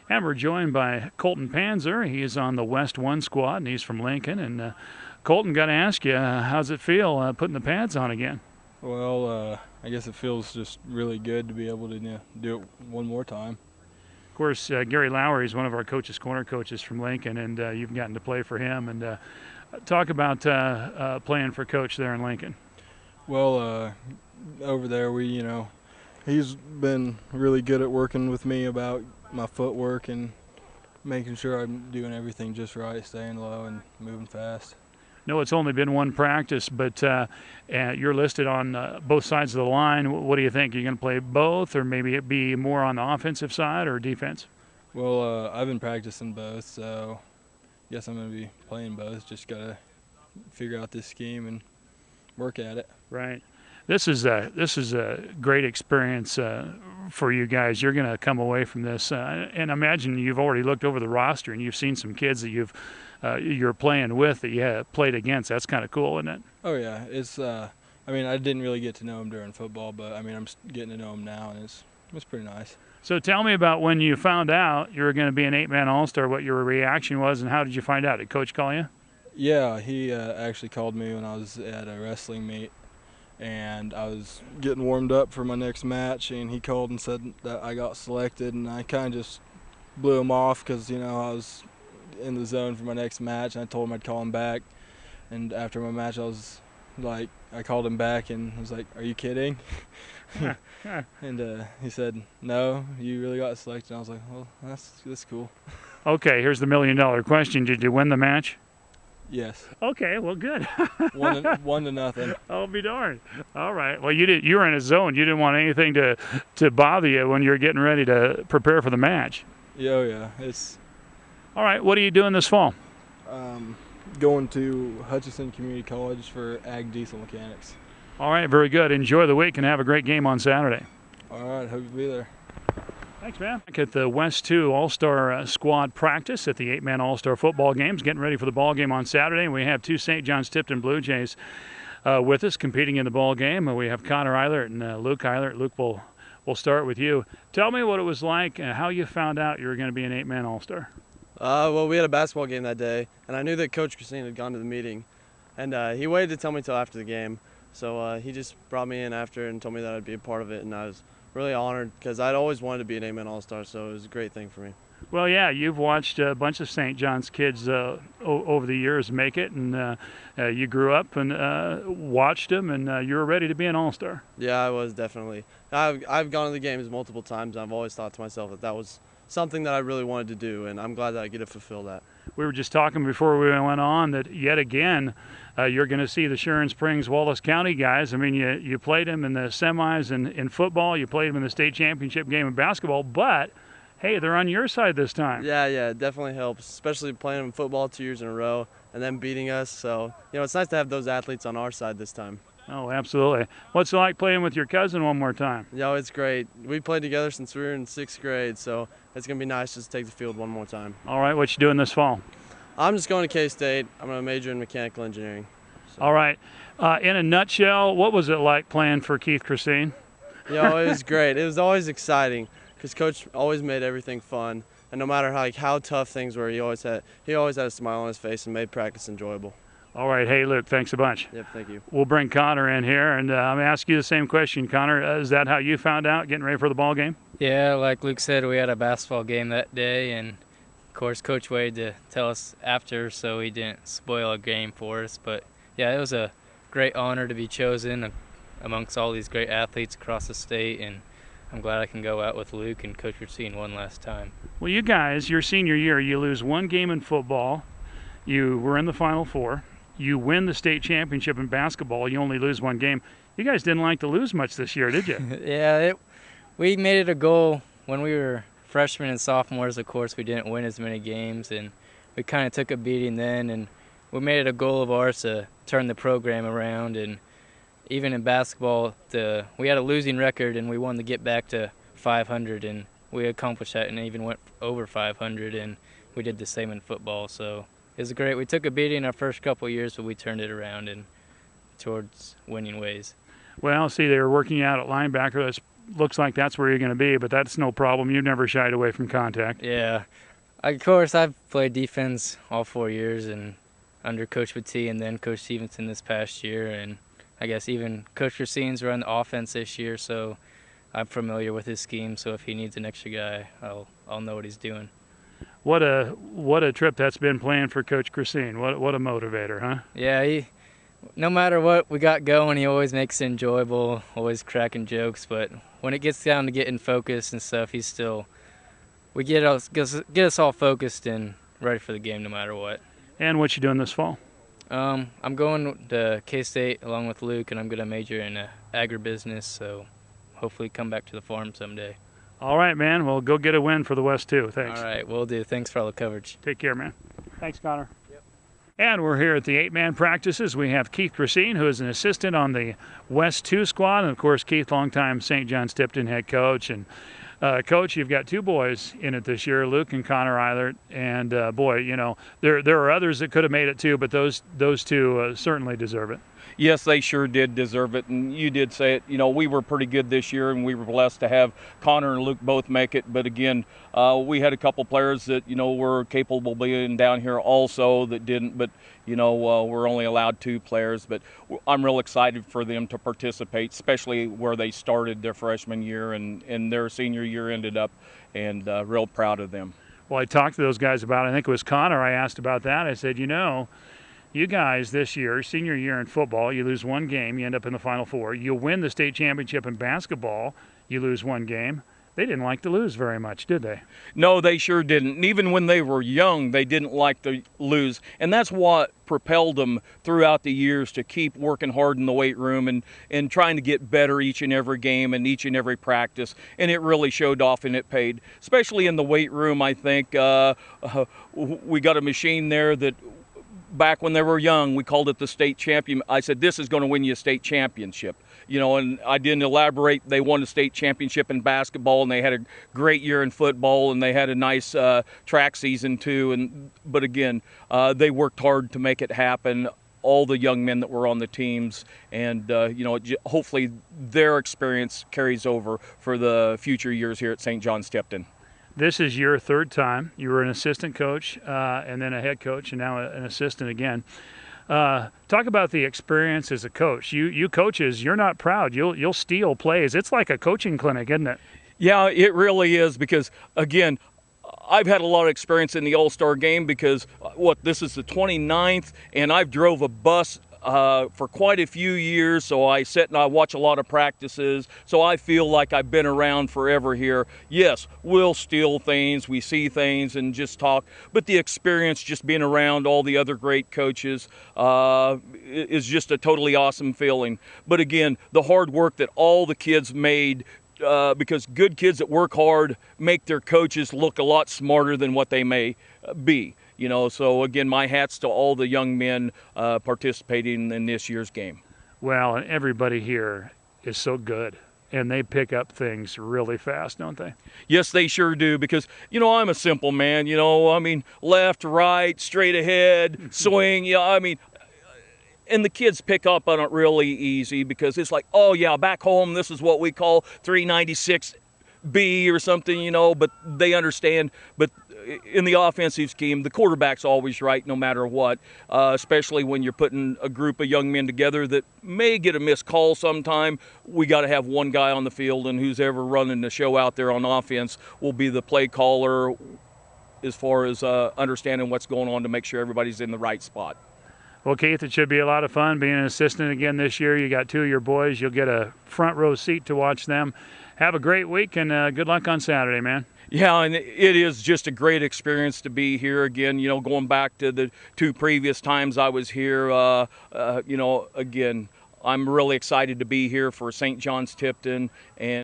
And we're joined by Colton Panzer. He is on the West 1 squad, and he's from Lincoln. And Colton, got to ask you, how's it feel putting the pads on again? Well, I guess it feels just really good to be able to do it one more time. Of course, Gary Lowry is one of our coaches, corner coaches from Lincoln, and you've gotten to play for him. And talk about playing for Coach there in Lincoln. Well, over there he's been really good at working with me about my footwork and making sure I'm doing everything just right, staying low and moving fast. No, it's only been one practice, but you're listed on both sides of the line. What do you think? Are you going to play both, or maybe it be more on the offensive side or defense? Well, I've been practicing both, so I guess I'm going to be playing both. Just got to figure out this scheme and work at it. Right. This is a great experience for you guys. You're going to come away from this, and imagine you've already looked over the roster and you've seen some kids that you're playing with that you have played against. That's kind of cool, isn't it? Oh yeah, it's. I didn't really get to know him during football, but I'm getting to know him now, and it's pretty nice. So tell me about when you found out you were going to be an 8-man All-Star. What your reaction was, and how did you find out? Did Coach call you? Yeah, he actually called me when I was at a wrestling meet, and I was getting warmed up for my next match, and he called and said that I got selected, and I kind of just blew him off because I was in the zone for my next match, and I told him I'd call him back. And after my match, I called him back and I was like, "Are you kidding?" And he said, "No, you really got selected." And I was like, "Well, that's cool." Okay, here's the million-dollar question: did you win the match? Yes. Okay, well, good. 1-0. I'll be darned. All right. Well, you were in a zone. You didn't want anything to bother you when you were getting ready to prepare for the match. Yeah, oh yeah. It's. All right. What are you doing this fall? Going to Hutchinson Community College for ag diesel mechanics. All right. Very good. Enjoy the week and have a great game on Saturday. All right. Hope you'll be there. Thanks, man. Back at the West 2 All-Star squad practice at the 8-man All-Star football games, getting ready for the ball game on Saturday. And we have two St. John's Tipton Blue Jays with us competing in the ball game. We have Connor Eilert and Luke Eilert. Luke, we'll start with you. Tell me what it was like and how you found out you were going to be an 8-man All-Star. Well, we had a basketball game that day, and I knew that Coach Christine had gone to the meeting, and he waited to tell me till after the game. So he just brought me in after and told me that I'd be a part of it, and I was really honored because I'd always wanted to be an 8-man All-Star, so it was a great thing for me. Well, yeah, you've watched a bunch of St. John's kids over the years make it, and you grew up and watched them, and you were ready to be an All-Star. Yeah, I was definitely. I've gone to the games multiple times, and I've always thought to myself that was something that I really wanted to do, and I'm glad that I get to fulfill that. We were just talking before we went on that yet again you're going to see the Sharon Springs Wallace County guys. I mean, you played them in the semis in football, you played them in the state championship game in basketball, but hey, they're on your side this time. Yeah, it definitely helps, especially playing them football 2 years in a row and then beating us. So, it's nice to have those athletes on our side this time. Oh, absolutely. What's it like playing with your cousin one more time? It's great. We played together since we were in 6th grade, so it's going to be nice just to take the field one more time. All right, what you doing this fall? I'm just going to K-State. I'm going to major in mechanical engineering. So. All right. In a nutshell, what was it like playing for Keith Christine? It was great. It was always exciting because Coach always made everything fun, and no matter how tough things were, he always had a smile on his face and made practice enjoyable. All right. Hey, Luke, thanks a bunch. Yep, thank you. We'll bring Connor in here, and I'm going to ask you the same question. Connor, is that how you found out getting ready for the ball game? Yeah, like Luke said, we had a basketball game that day, and of course Coach waited to tell us after so he didn't spoil a game for us. But yeah, it was a great honor to be chosen amongst all these great athletes across the state, and I'm glad I can go out with Luke and Coach Racine one last time. Well, you guys, your senior year, you lose one game in football. You were in the Final Four. You win the state championship in basketball. You only lose one game. You guys didn't like to lose much this year, did you? Yeah, we made it a goal when we were freshmen and sophomores. Of course, we didn't win as many games, and we kind of took a beating then. And we made it a goal of ours to turn the program around. And even in basketball, we had a losing record, and we wanted to get back to 500, and we accomplished that and even went over 500. And we did the same in football, so. It was great. We took a beating our first couple of years, but we turned it around and towards winning ways. Well, see, they were working out at linebacker. That's looks like that's where you're going to be, but that's no problem. You've never shied away from contact. Yeah. Of course, I've played defense all 4 years and under Coach Battee and then Coach Stevenson this past year. And I guess even Coach Racine's run the offense this year, so I'm familiar with his scheme. So if he needs an extra guy, I'll know what he's doing. What a trip that's been planned for Coach Racine. What a motivator, huh? Yeah, no matter what we got going, he always makes it enjoyable, always cracking jokes. But when it gets down to getting focused and stuff, he's still get us all focused and ready for the game no matter what. And what you doing this fall? I'm going to K-State along with Luke, and I'm going to major in agribusiness, so hopefully come back to the farm someday. All right, man. Well, go get a win for the West 2. Thanks. All right, will do. Thanks for all the coverage. Take care, man. Thanks, Connor. Yep. And we're here at the 8-man practices. We have Keith Racine, who is an assistant on the West 2 squad. And, of course, Keith, longtime St. John's Tipton head coach. And, Coach, you've got 2 boys in it this year, Luke and Connor Eilert. And, boy, you know, there are others that could have made it too, but those 2 certainly deserve it. Yes, they sure did deserve it, and you did say it. You know, we were pretty good this year, and we were blessed to have Connor and Luke both make it. But again, we had a couple players that, you know, were capable of being down here also that didn't. But, you know, we're only allowed 2 players. But I'm real excited for them to participate, especially where they started their freshman year and their senior year ended up, and real proud of them. Well, I talked to those guys about it. I think it was Connor I asked about that. I said, you know, you guys this year, senior year in football, you lose 1 game, you end up in the Final Four. You win the state championship in basketball, you lose 1 game. They didn't like to lose very much, did they? No, they sure didn't. And even when they were young, they didn't like to lose. And that's what propelled them throughout the years to keep working hard in the weight room and trying to get better each and every game and each and every practice. And it really showed off and it paid, especially in the weight room. I think we got a machine there that back when they were young, we called it the state champion. I said, this is going to win you a state championship. You know, and I didn't elaborate. They won a state championship in basketball, and they had a great year in football, and they had a nice track season too. But again, they worked hard to make it happen. All the young men that were on the teams, and you know, hopefully their experience carries over for the future years here at St. John's Tipton. This is your 3rd time. You were an assistant coach and then a head coach and now an assistant again. Talk about the experience as a coach. You coaches, you're not proud. You'll steal plays. It's like a coaching clinic, isn't it? Yeah, it really is, because again, I've had a lot of experience in the All-Star game because this is the 29th, and I've drove a bus for quite a few years, so I sit and I watch a lot of practices, so I feel like I've been around forever here. Yes, we'll steal things, we see things and just talk, but the experience just being around all the other great coaches is just a totally awesome feeling. But again, the hard work that all the kids made, because good kids that work hard make their coaches look a lot smarter than what they may be. You know, so again, my hats to all the young men participating in this year's game. Well, and everybody here is so good, and they pick up things really fast, don't they? Yes, they sure do, because, you know, I'm a simple man, you know, I mean, left, right, straight ahead, swing, yeah, I mean, and the kids pick up on it really easy because it's like, oh yeah, back home, this is what we call 396B or something, you know, but they understand. But in the offensive scheme, the quarterback's always right no matter what, especially when you're putting a group of young men together that may get a missed call sometime. We got to have one guy on the field, and who's ever running the show out there on offense will be the play caller as far as understanding what's going on to make sure everybody's in the right spot. Well, Keith, it should be a lot of fun being an assistant again this year. You got 2 of your boys. You'll get a front row seat to watch them. Have a great week, and good luck on Saturday, man. Yeah, and it is just a great experience to be here again. You know, going back to the 2 previous times I was here, you know, again, I'm really excited to be here for St. John's Tipton. And